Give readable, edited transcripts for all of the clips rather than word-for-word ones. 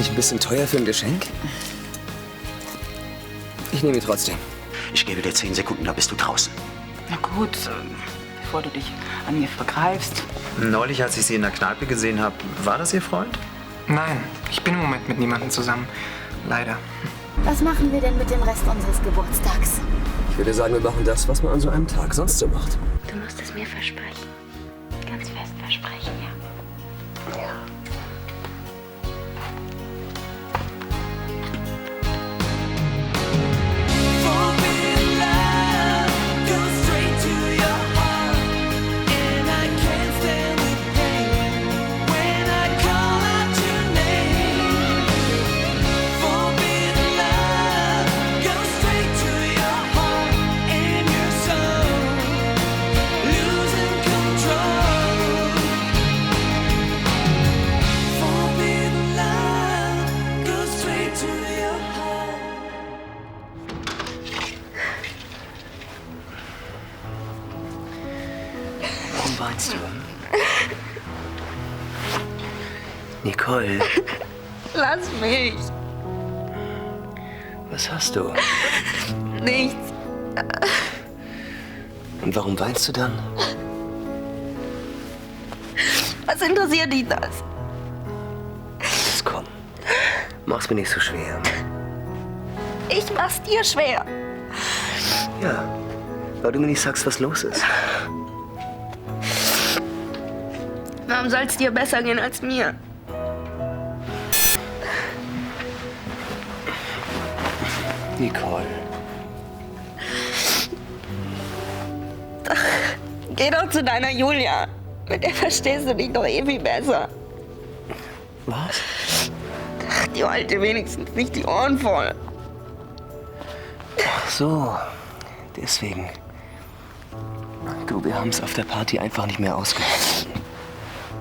nicht ein bisschen teuer für ein Geschenk? Ich nehme ihn trotzdem. Ich gebe dir 10 Sekunden, da bist du draußen. Na gut, bevor du dich an mir vergreifst. Neulich, als ich Sie in der Kneipe gesehen habe, war das Ihr Freund? Nein, ich bin im Moment mit niemandem zusammen. Leider. Was machen wir denn mit dem Rest unseres Geburtstags? Ich würde sagen, wir machen das, was man an so einem Tag sonst so macht. Du musst es mir versprechen. Ganz fest versprechen, ja. Ja. Warum weinst du? Nicole, Lass mich. was hast du? Nichts. Und warum weinst du dann? Was interessiert dich das? Jetzt komm. Mach's mir nicht so schwer. Ich mach's dir schwer. Ja, weil du mir nicht sagst, was los ist. Warum soll's dir besser gehen als mir? Nicole. Geh doch zu deiner Julia. Mit der verstehst du dich doch eh viel besser. Was? Ach, die halte wenigstens nicht die Ohren voll. Ach so, deswegen. Du, wir haben's auf der Party einfach nicht mehr ausgehalten.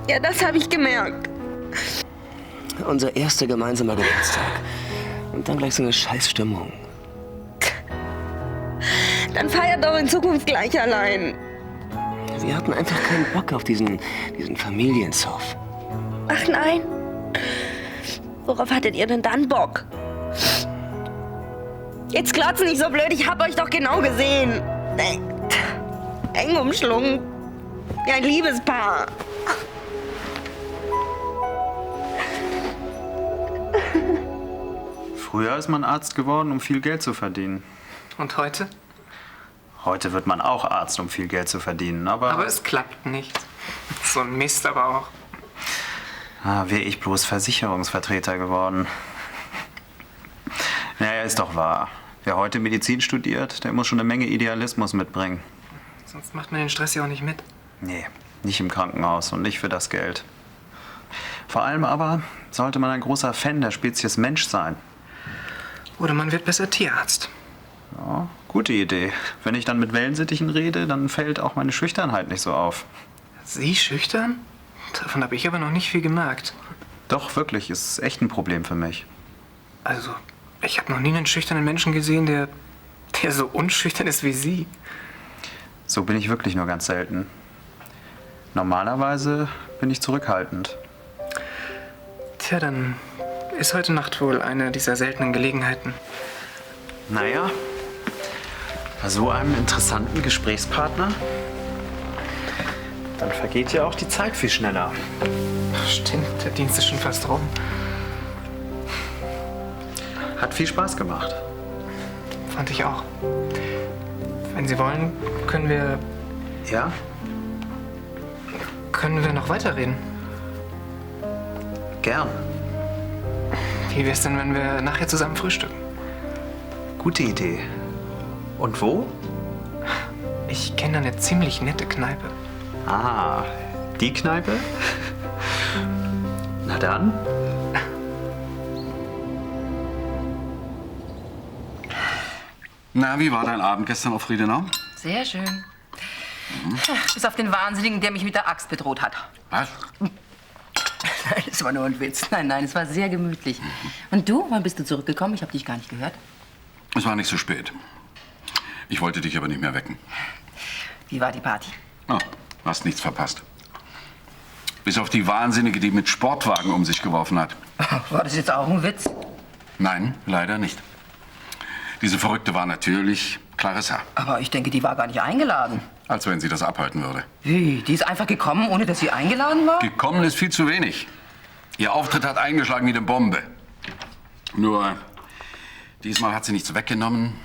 Ja, das habe ich gemerkt. Unser erster gemeinsamer Geburtstag. Und dann gleich so eine Scheißstimmung. Dann feier doch in Zukunft gleich allein. Wir hatten einfach keinen Bock auf diesen Familienzoff. Ach nein. Worauf hattet ihr denn dann Bock? Jetzt klotzt nicht so blöd, ich hab euch doch genau gesehen. Eng umschlungen. Wie ein Liebespaar. Früher ist man Arzt geworden, um viel Geld zu verdienen. Und heute? Heute wird man auch Arzt, um viel Geld zu verdienen, Aber es klappt nicht. So ein Mist aber auch. Wäre ich bloß Versicherungsvertreter geworden. Naja, ist doch wahr. Wer heute Medizin studiert, der muss schon eine Menge Idealismus mitbringen. Sonst macht man den Stress ja auch nicht mit. Nee, nicht im Krankenhaus und nicht für das Geld. Vor allem aber sollte man ein großer Fan der Spezies Mensch sein. Oder man wird besser Tierarzt. Ja, gute Idee. Wenn ich dann mit Wellensittichen rede, dann fällt auch meine Schüchternheit nicht so auf. Sie schüchtern? Davon habe ich aber noch nicht viel gemerkt. Doch, wirklich, ist echt ein Problem für mich. Also, ich habe noch nie einen schüchternen Menschen gesehen, der so unschüchtern ist wie Sie. So bin ich wirklich nur ganz selten. Normalerweise bin ich zurückhaltend. Tja, dann ist heute Nacht wohl eine dieser seltenen Gelegenheiten. Naja, bei so einem interessanten Gesprächspartner, dann vergeht ja auch die Zeit viel schneller. Stimmt, der Dienst ist schon fast rum. Hat viel Spaß gemacht. Fand ich auch. Wenn Sie wollen, können wir Ja? noch weiterreden. Gern. Wie wär's denn, wenn wir nachher zusammen frühstücken? Gute Idee. Und wo? Ich kenne eine ziemlich nette Kneipe. Ah, die Kneipe? Na dann. Na, wie war dein Abend gestern auf Friedenau? Sehr schön. Bis auf den Wahnsinnigen, der mich mit der Axt bedroht hat. Was? Nein, das war nur ein Witz. Nein, es war sehr gemütlich. Und du, wann bist du zurückgekommen? Ich habe dich gar nicht gehört. Es war nicht so spät. Ich wollte dich aber nicht mehr wecken. Wie war die Party? Oh, hast nichts verpasst. Bis auf die Wahnsinnige, die mit Sportwagen um sich geworfen hat. War das jetzt auch ein Witz? Nein, leider nicht. Diese Verrückte war natürlich Clarissa. Aber ich denke, die war gar nicht eingeladen. Als wenn sie das abhalten würde. Wie? Die ist einfach gekommen, ohne dass sie eingeladen war? Gekommen ist viel zu wenig. Ihr Auftritt hat eingeschlagen wie eine Bombe. Nur, diesmal hat sie nichts weggenommen,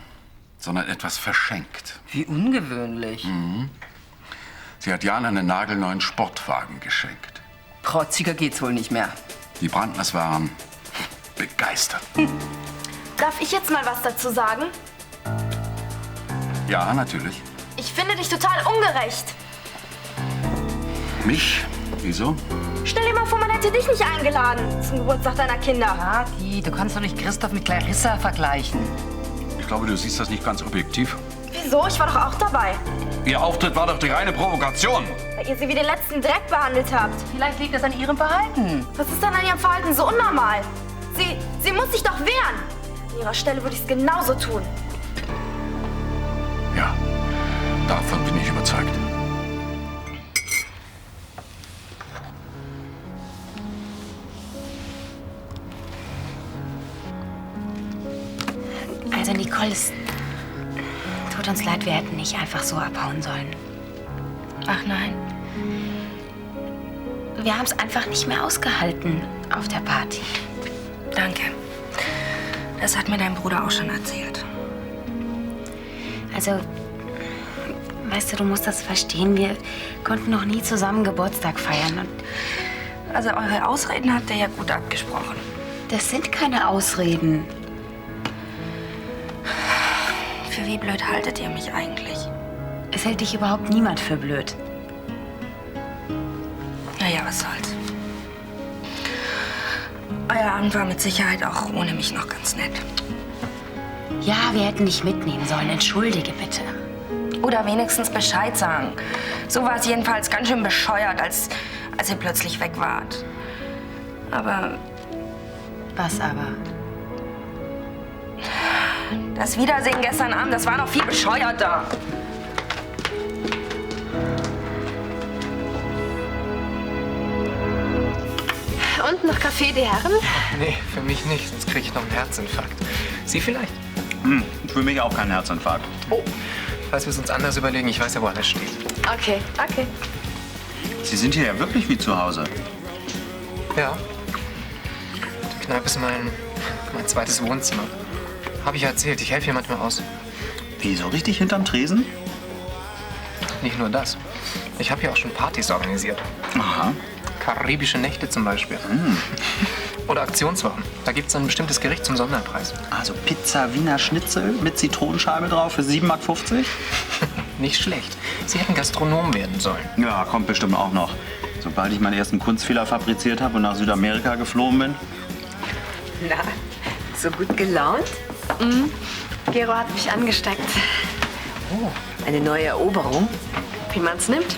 sondern etwas verschenkt. Wie ungewöhnlich. Sie hat Jan einen nagelneuen Sportwagen geschenkt. Protziger geht's wohl nicht mehr. Die Brandners waren begeistert. Darf ich jetzt mal was dazu sagen? Ja, natürlich. Ich finde dich total ungerecht. Mich? Wieso? Stell dir mal vor, man hätte dich nicht eingeladen zum Geburtstag deiner Kinder. Kathi, du kannst doch nicht Christoph mit Clarissa vergleichen. Ich glaube, du siehst das nicht ganz objektiv. Wieso? Ich war doch auch dabei. Ihr Auftritt war doch die reine Provokation. Weil ihr sie wie den letzten Dreck behandelt habt. Vielleicht liegt das an ihrem Verhalten. Was ist denn an ihrem Verhalten so unnormal? Sie muss sich doch wehren. An ihrer Stelle würde ich es genauso tun. Ja, davon bin ich überzeugt. Also Nicole, es tut uns leid, wir hätten nicht einfach so abhauen sollen. Ach nein. Wir haben es einfach nicht mehr ausgehalten auf der Party. Danke. Das hat mir dein Bruder auch schon erzählt. Also, weißt du, du musst das verstehen. Wir konnten noch nie zusammen Geburtstag feiern. Und Also eure Ausreden habt ihr ja gut abgesprochen. das sind keine Ausreden. Für wie blöd haltet ihr mich eigentlich? Es hält dich überhaupt niemand für blöd. Naja, was soll's. Euer Abend war mit Sicherheit auch ohne mich noch ganz nett. Ja, wir hätten dich mitnehmen sollen. Entschuldige bitte. Oder wenigstens Bescheid sagen. So war es jedenfalls ganz schön bescheuert, als ihr plötzlich weg wart. Aber Was aber? das Wiedersehen gestern Abend, das war noch viel bescheuerter. Und noch Kaffee, die Herren? Nee, für mich nicht, sonst kriege ich noch einen Herzinfarkt. Sie vielleicht? Für mich auch kein Herzinfarkt. Oh, falls wir es uns anders überlegen, ich weiß ja, wo alles steht. Okay, okay. Sie sind hier ja wirklich wie zu Hause. Ja. Die Kneipe ist mein zweites Wohnzimmer. Habe ich ja erzählt, ich helfe hier manchmal aus. Wie, so richtig hinterm Tresen? Nicht nur das. Ich habe hier auch schon Partys organisiert. Aha. Karibische Nächte zum Beispiel. Oder Aktionswochen. Da gibt es ein bestimmtes Gericht zum Sonderpreis. Also Pizza Wiener Schnitzel mit Zitronenscheibe drauf für 7,50 Mark? Nicht schlecht. Sie hätten Gastronom werden sollen. Ja, kommt bestimmt auch noch. Sobald ich meinen ersten Kunstfehler fabriziert habe und nach Südamerika geflogen bin. Na, so gut gelaunt? Gero hat mich angesteckt. Oh, eine neue Eroberung. Wie man's nimmt.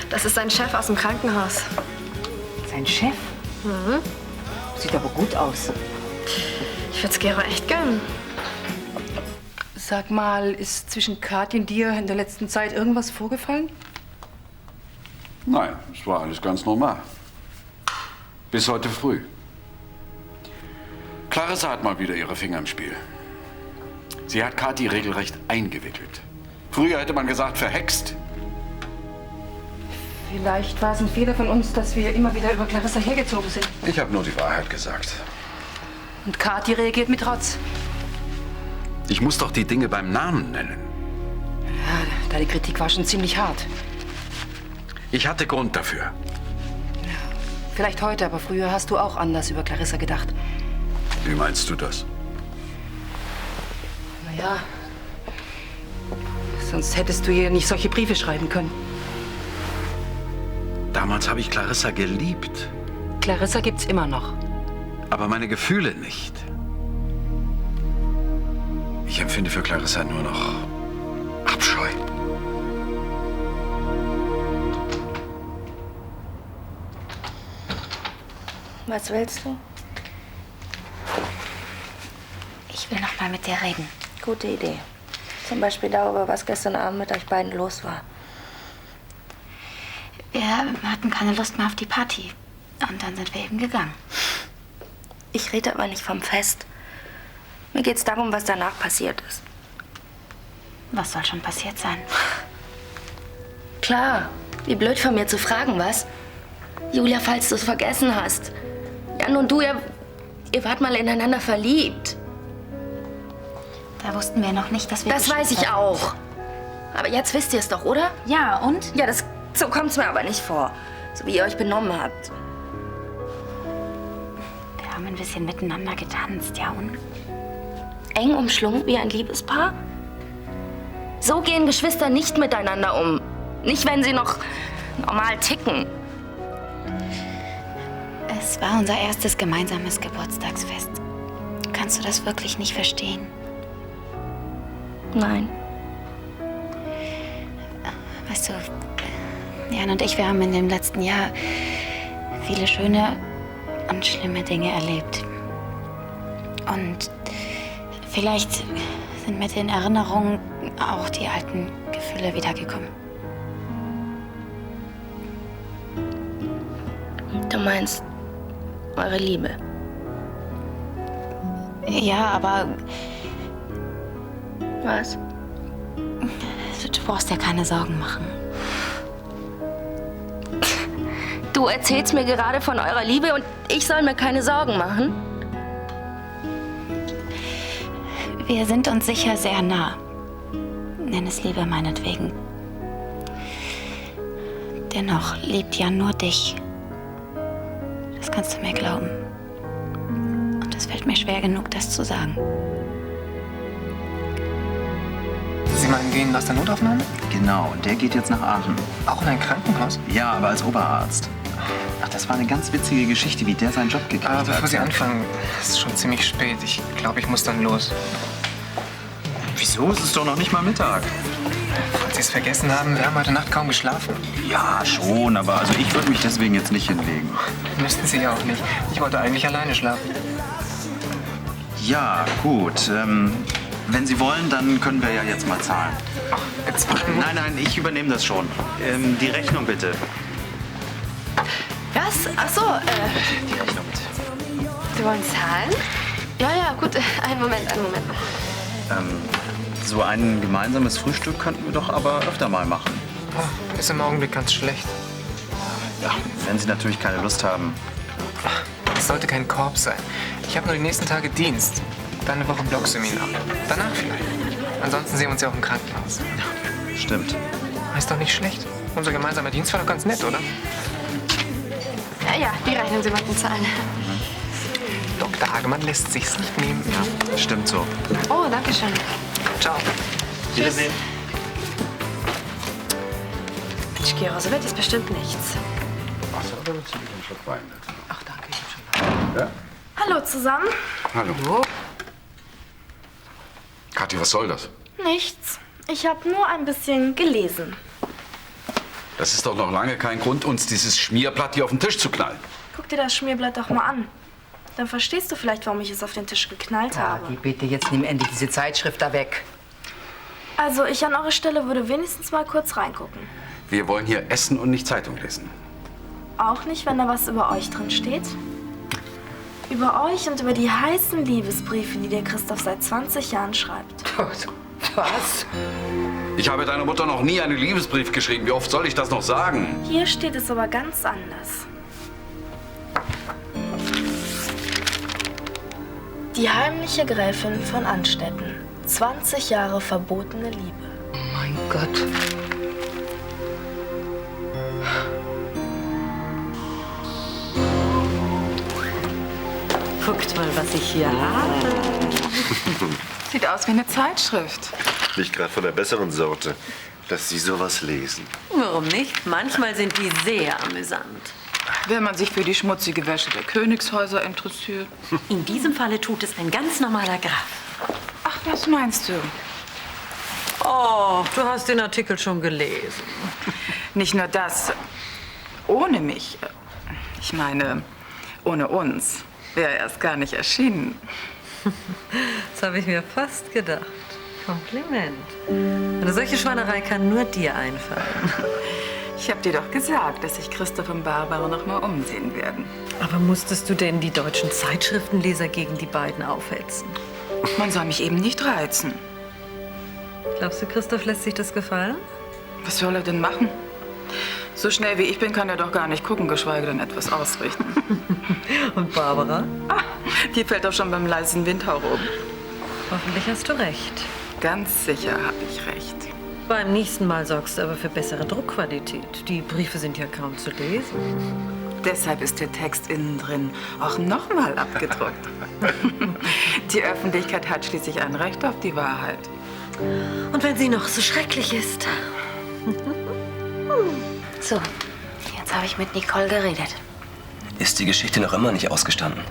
Das ist sein Chef aus dem Krankenhaus. Sein Chef? Sieht aber gut aus. Ich würd's Gero echt gönnen. Sag mal, ist zwischen Kathi und dir in der letzten Zeit irgendwas vorgefallen? Nein, es war alles ganz normal. Bis heute früh. Clarissa hat mal wieder ihre Finger im Spiel. Sie hat Kathi regelrecht eingewickelt. Früher hätte man gesagt, verhext. Vielleicht war es ein Fehler von uns, dass wir immer wieder über Clarissa hergezogen sind. Ich habe nur die Wahrheit gesagt. Und Kathi reagiert mit Trotz. Ich muss doch die Dinge beim Namen nennen. Ja, deine Kritik war schon ziemlich hart. Ich hatte Grund dafür. Vielleicht heute, aber früher hast du auch anders über Clarissa gedacht. Wie meinst du das? Naja, sonst hättest du ihr nicht solche Briefe schreiben können. Damals habe ich Clarissa geliebt, Clarissa gibt's immer noch. aber meine Gefühle nicht. Ich empfinde für Clarissa nur noch Abscheu. Was willst du? Ich will noch mal mit dir reden. Gute Idee. Zum Beispiel darüber, was gestern Abend mit euch beiden los war. Wir hatten keine Lust mehr auf die Party. Und dann sind wir eben gegangen. Ich rede aber nicht vom Fest. Mir geht's darum, was danach passiert ist. Was soll schon passiert sein? Klar, wie blöd von mir zu fragen, was? Julia, falls du es vergessen hast. Jan und du, ihr wart mal ineinander verliebt. Da wussten wir noch nicht, dass wir... Das weiß ich auch. Aber jetzt wisst ihr es doch, oder? Ja, und? Ja, so kommt's mir aber nicht vor. So wie ihr euch benommen habt. Wir haben ein bisschen miteinander getanzt, ja und? Eng umschlungen wie ein Liebespaar? So gehen Geschwister nicht miteinander um. Nicht, wenn sie noch normal ticken. Es war unser erstes gemeinsames Geburtstagsfest. Kannst du das wirklich nicht verstehen? Nein. Weißt du, Jan und ich, wir haben in dem letzten Jahr viele schöne und schlimme Dinge erlebt. Und vielleicht sind mit den Erinnerungen auch die alten Gefühle wiedergekommen. Du meinst eure Liebe? Ja, aber... Was? Du brauchst dir keine Sorgen machen. Du erzählst mir gerade von eurer Liebe und ich soll mir keine Sorgen machen? Wir sind uns sicher sehr nah. Nenn es Liebe meinetwegen. Dennoch liebt Jan nur dich. Das kannst du mir glauben. Und es fällt mir schwer genug, das zu sagen. Sie meinen den aus der Notaufnahme? Genau, und der geht jetzt nach Aachen. Auch in ein Krankenhaus? Ja, aber als Oberarzt. Ach, das war eine ganz witzige Geschichte, wie der seinen Job gekriegt hat. Bevor Sie anfangen, es ist schon ziemlich spät. Ich glaube, ich muss dann los. Wieso? Es ist doch noch nicht mal Mittag. Falls Sie es vergessen haben, wir haben heute Nacht kaum geschlafen. Ja, schon, aber also ich würde mich deswegen jetzt nicht hinlegen. Müssten Sie ja auch nicht. Ich wollte eigentlich alleine schlafen. Ja, gut. Wenn Sie wollen, dann können wir ja jetzt mal zahlen. Ach, bezahlen? Nein, ich übernehme das schon. Die Rechnung bitte. Was? Ach so, Die Rechnung bitte. Sie wollen zahlen? Ja, gut. Einen Moment. So ein gemeinsames Frühstück könnten wir doch aber öfter mal machen. Oh, ist im Augenblick ganz schlecht. Ja, wenn Sie natürlich keine Lust haben. Es sollte kein Korb sein. Ich habe nur die nächsten Tage Dienst. Dann eine Woche Blockseminar. Danach vielleicht. Ansonsten sehen wir uns ja auch im Krankenhaus. Ja, stimmt. Ist doch nicht schlecht. Unser gemeinsamer Dienst war doch ganz nett, oder? Ja, die Rechnung, Sie wollten zahlen. Dr. Hagemann lässt sich's nicht nehmen. Ja, stimmt so. Oh, danke schön. Ciao. Wiedersehen. Mensch, Gero, so wird es bestimmt nichts. Wasser oder willst du dich einen Schluck Wein mit? Ach, danke, ich hab schon. Ja? Hallo zusammen. Hallo. Kathi, was soll das? Nichts. Ich habe nur ein bisschen gelesen. Das ist doch noch lange kein Grund, uns dieses Schmierblatt hier auf den Tisch zu knallen. Guck dir das Schmierblatt doch mal an. Dann verstehst du vielleicht, warum ich es auf den Tisch geknallt habe. Bitte, jetzt nimm endlich diese Zeitschrift da weg. Also, ich an eurer Stelle würde wenigstens mal kurz reingucken. Wir wollen hier essen und nicht Zeitung lesen. Auch nicht, wenn da was über euch drin steht? Über euch und über die heißen Liebesbriefe, die dir Christoph seit 20 Jahren schreibt. Was? Ich habe deiner Mutter noch nie einen Liebesbrief geschrieben. Wie oft soll ich das noch sagen? Hier steht es aber ganz anders. Die heimliche Gräfin von Anstetten. 20 Jahre verbotene Liebe. Oh mein Gott. Guckt mal, was ich hier habe. Sieht aus wie eine Zeitschrift. Nicht gerade von der besseren Sorte, dass Sie sowas lesen. Warum nicht? Manchmal sind die sehr amüsant. Wenn man sich für die schmutzige Wäsche der Königshäuser interessiert. In diesem Falle tut es ein ganz normaler Graf. Ach, was meinst du? Oh, du hast den Artikel schon gelesen. Nicht nur das. Ohne mich, ich meine, ohne uns, wäre er erst gar nicht erschienen. Das habe ich mir fast gedacht. Kompliment. Eine solche Schweinerei kann nur dir einfallen. Ich habe dir doch gesagt, dass sich Christoph und Barbara noch mal umsehen werden. Aber musstest du denn die deutschen Zeitschriftenleser gegen die beiden aufhetzen? Man soll mich eben nicht reizen. Glaubst du, Christoph lässt sich das gefallen? Was soll er denn machen? So schnell wie ich bin, kann er doch gar nicht gucken, geschweige denn etwas ausrichten. Und Barbara? Ah, die fällt doch schon beim leisen Windhauch um. Hoffentlich hast du recht. Ganz sicher habe ich recht. Beim nächsten Mal sorgst du aber für bessere Druckqualität. Die Briefe sind ja kaum zu lesen. Deshalb ist der Text innen drin auch nochmal abgedruckt. Die Öffentlichkeit hat schließlich ein Recht auf die Wahrheit. Und wenn sie noch so schrecklich ist. So, jetzt habe ich mit Nicole geredet. Ist die Geschichte noch immer nicht ausgestanden?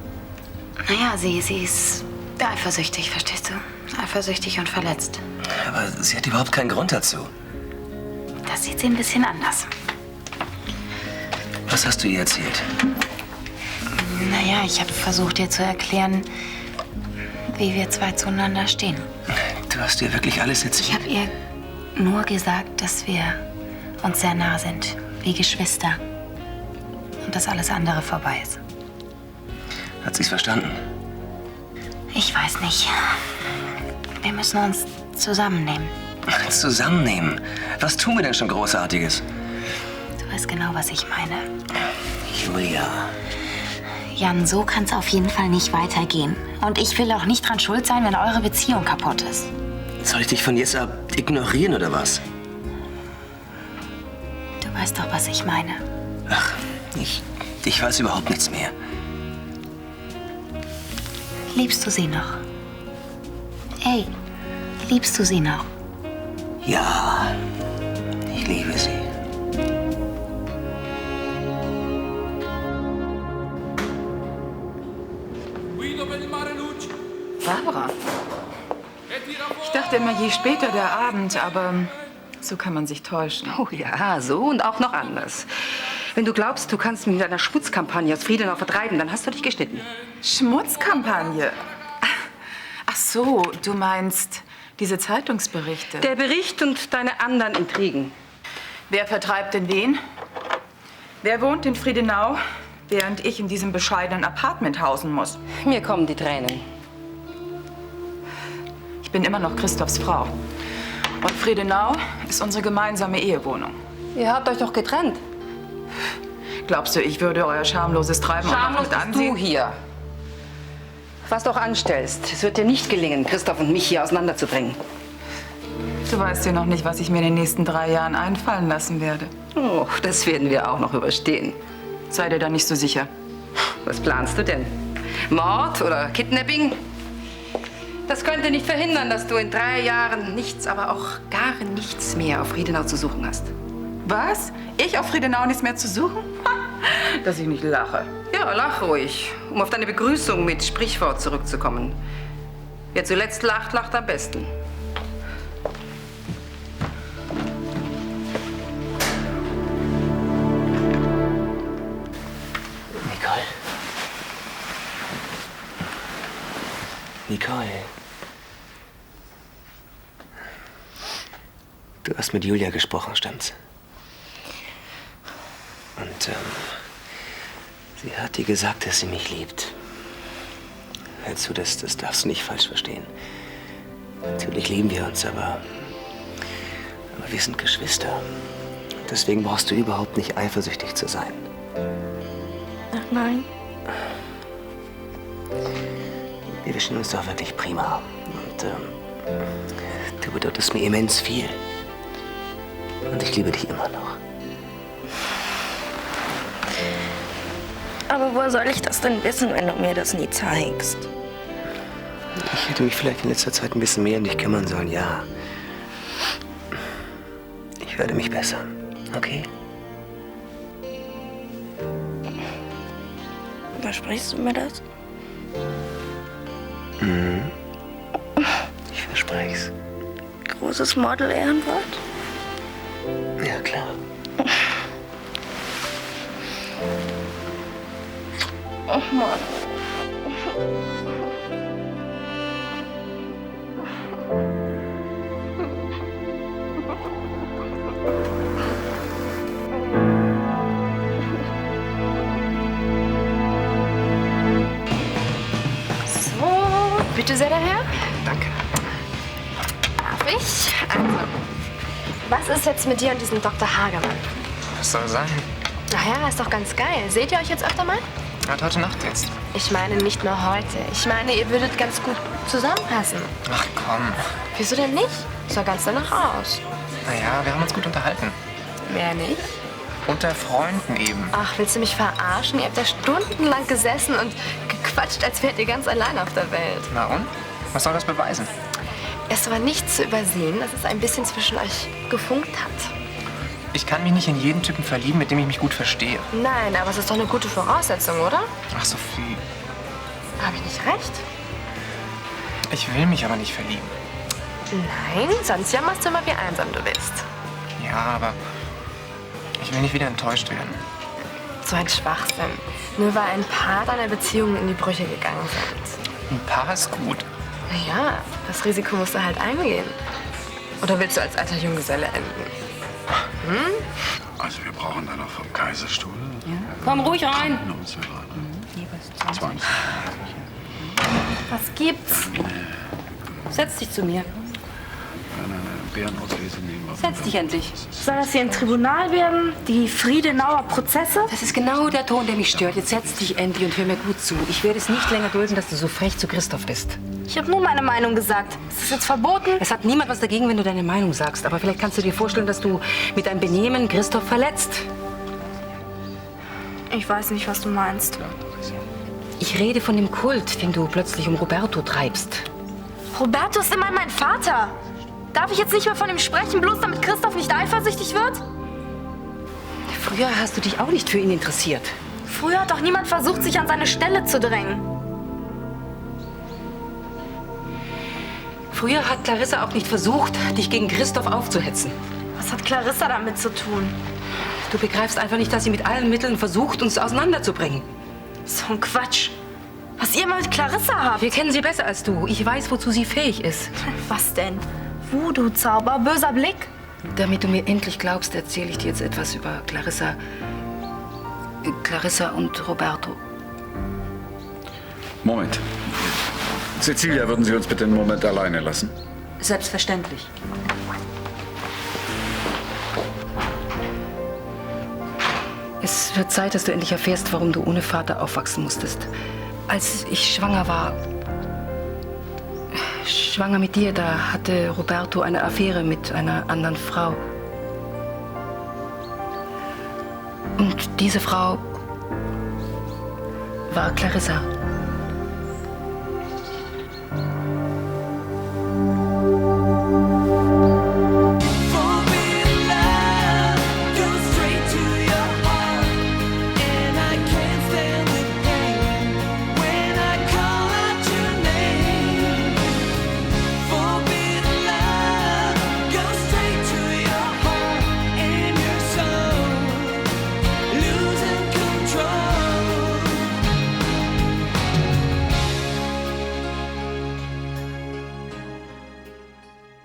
Naja, sie ist eifersüchtig, verstehst du? Eifersüchtig und verletzt. Aber sie hat überhaupt keinen Grund dazu. Das sieht sie ein bisschen anders. Was hast du ihr erzählt? Naja, ich habe versucht, ihr zu erklären, wie wir zwei zueinander stehen. Du hast ihr wirklich alles erzählt? Ich habe ihr nur gesagt, dass wir uns sehr nah sind, wie Geschwister. Und dass alles andere vorbei ist. Hat sie's verstanden? Ich weiß nicht. Wir müssen uns zusammennehmen. Zusammennehmen? Was tun wir denn schon Großartiges? Du weißt genau, was ich meine. Julia. Jan, so kann's auf jeden Fall nicht weitergehen. Und ich will auch nicht dran schuld sein, wenn eure Beziehung kaputt ist. Soll ich dich von jetzt ab ignorieren oder was? Du weißt doch, was ich meine. Ach, ich weiß überhaupt nichts mehr. Liebst du sie noch? Ey, liebst du sie noch? Ja, ich liebe sie. Barbara. Ich dachte immer, je später der Abend, aber so kann man sich täuschen. Oh ja, so und auch noch anders. Wenn du glaubst, du kannst mich mit deiner Schmutzkampagne aus Friedenau vertreiben, dann hast du dich geschnitten. Schmutzkampagne? Ach so, du meinst diese Zeitungsberichte. Der Bericht und deine anderen Intrigen. Wer vertreibt denn wen? Wer wohnt in Friedenau, während ich in diesem bescheidenen Apartment hausen muss? Mir kommen die Tränen. Ich bin immer noch Christophs Frau. Und Friedenau ist unsere gemeinsame Ehewohnung. Ihr habt euch doch getrennt. Glaubst du, ich würde euer schamloses Treiben auch noch Schamlos mit bist ansehen? du hier. Was du auch anstellst, es wird dir nicht gelingen, Christoph und mich hier auseinanderzubringen. Du weißt ja noch nicht, was ich mir in den nächsten 3 Jahren einfallen lassen werde. Oh, das werden wir auch noch überstehen. Sei dir da nicht so sicher. Was planst du denn? Mord oder Kidnapping? Das könnte nicht verhindern, dass du in 3 Jahren nichts, aber auch gar nichts mehr auf Friedenau zu suchen hast. Was? Ich auf Friedenau nichts mehr zu suchen? Dass ich nicht lache. Ja, lach ruhig, um auf deine Begrüßung mit Sprichwort zurückzukommen. Wer zuletzt lacht, lacht am besten. Nicole. Du hast mit Julia gesprochen, stimmt's? Und sie hat dir gesagt, dass sie mich liebt. Hör zu, das darfst du nicht falsch verstehen. Natürlich lieben wir uns, aber wir sind Geschwister. Deswegen brauchst du überhaupt nicht eifersüchtig zu sein. Ach nein. Wir verstehen uns doch wirklich prima. Und du bedeutest mir immens viel. Und ich liebe dich immer noch. Aber woher soll ich das denn wissen, wenn du mir das nie zeigst? Ich hätte mich vielleicht in letzter Zeit ein bisschen mehr um dich kümmern sollen, ja. Ich werde mich bessern, okay? Versprichst du mir das? Mhm. Ich verspreche es. Großes Model-Ehrenwort? Ja, klar. Ach Mann. Bitte sehr, der Herr. Danke. Darf ich? Also, was ist jetzt mit dir und diesem Dr. Hagemann? Was soll sein? Naja, ist doch ganz geil. Seht ihr euch jetzt öfter mal? Hat heute Nacht jetzt. Ich meine nicht nur heute. Ich meine, ihr würdet ganz gut zusammenpassen. Ach komm. Wieso denn nicht? Sah ganz danach aus. Naja, wir haben uns gut unterhalten. Mehr nicht? Unter Freunden eben. Ach, willst du mich verarschen? Ihr habt da stundenlang gesessen und gequatscht, als wärt ihr ganz allein auf der Welt. Na und? Was soll das beweisen? Es war nicht zu übersehen, dass es ein bisschen zwischen euch gefunkt hat. Ich kann mich nicht in jeden Typen verlieben, mit dem ich mich gut verstehe. Nein, aber es ist doch eine gute Voraussetzung, oder? Ach, Sophie. Habe ich nicht recht? Ich will mich aber nicht verlieben. Nein, sonst jammerst du immer, wie einsam du bist. Ja, aber ich will nicht wieder enttäuscht werden. So ein Schwachsinn. Nur weil ein paar deiner Beziehungen in die Brüche gegangen sind. Ein Paar ist gut. Naja, das Risiko musst du halt eingehen. Oder willst du als alter Junggeselle enden? Hm? Also wir brauchen dann noch vom Kaiserstuhl. Ja. Komm ruhig rein. 20. Was gibt's? Setz dich zu mir. Bärenauslese nehmen wir. Setz dich endlich. Soll das hier ein Tribunal werden? Die Friedenauer Prozesse? Das ist genau der Ton, der mich stört. Jetzt setz dich endlich und hör mir gut zu. Ich werde es nicht länger dulden, dass du so frech zu Christoph bist. Ich habe nur meine Meinung gesagt. Ist das jetzt verboten? Es hat niemand was dagegen, wenn du deine Meinung sagst. Aber vielleicht kannst du dir vorstellen, dass du mit deinem Benehmen Christoph verletzt. Ich weiß nicht, was du meinst. Ich rede von dem Kult, den du plötzlich um Roberto treibst. Roberto ist immer mein Vater. Darf ich jetzt nicht mehr von ihm sprechen, bloß damit Christoph nicht eifersüchtig wird? Früher hast du dich auch nicht für ihn interessiert. Früher hat doch niemand versucht, sich an seine Stelle zu drängen. Früher hat Clarissa auch nicht versucht, dich gegen Christoph aufzuhetzen. Was hat Clarissa damit zu tun? Du begreifst einfach nicht, dass sie mit allen Mitteln versucht, uns auseinanderzubringen. So ein Quatsch. Was ihr mal mit Clarissa habt. Wir kennen sie besser als du. Ich weiß, wozu sie fähig ist. Was denn? Voodoo-Zauber, böser Blick? Damit du mir endlich glaubst, erzähle ich dir jetzt etwas über Clarissa. Clarissa und Roberto. Moment. Cecilia, würden Sie uns bitte einen Moment alleine lassen? Selbstverständlich. Es wird Zeit, dass du endlich erfährst, warum du ohne Vater aufwachsen musstest. Als ich schwanger war, schwanger mit dir, da hatte Roberto eine Affäre mit einer anderen Frau. Und diese Frau war Clarissa.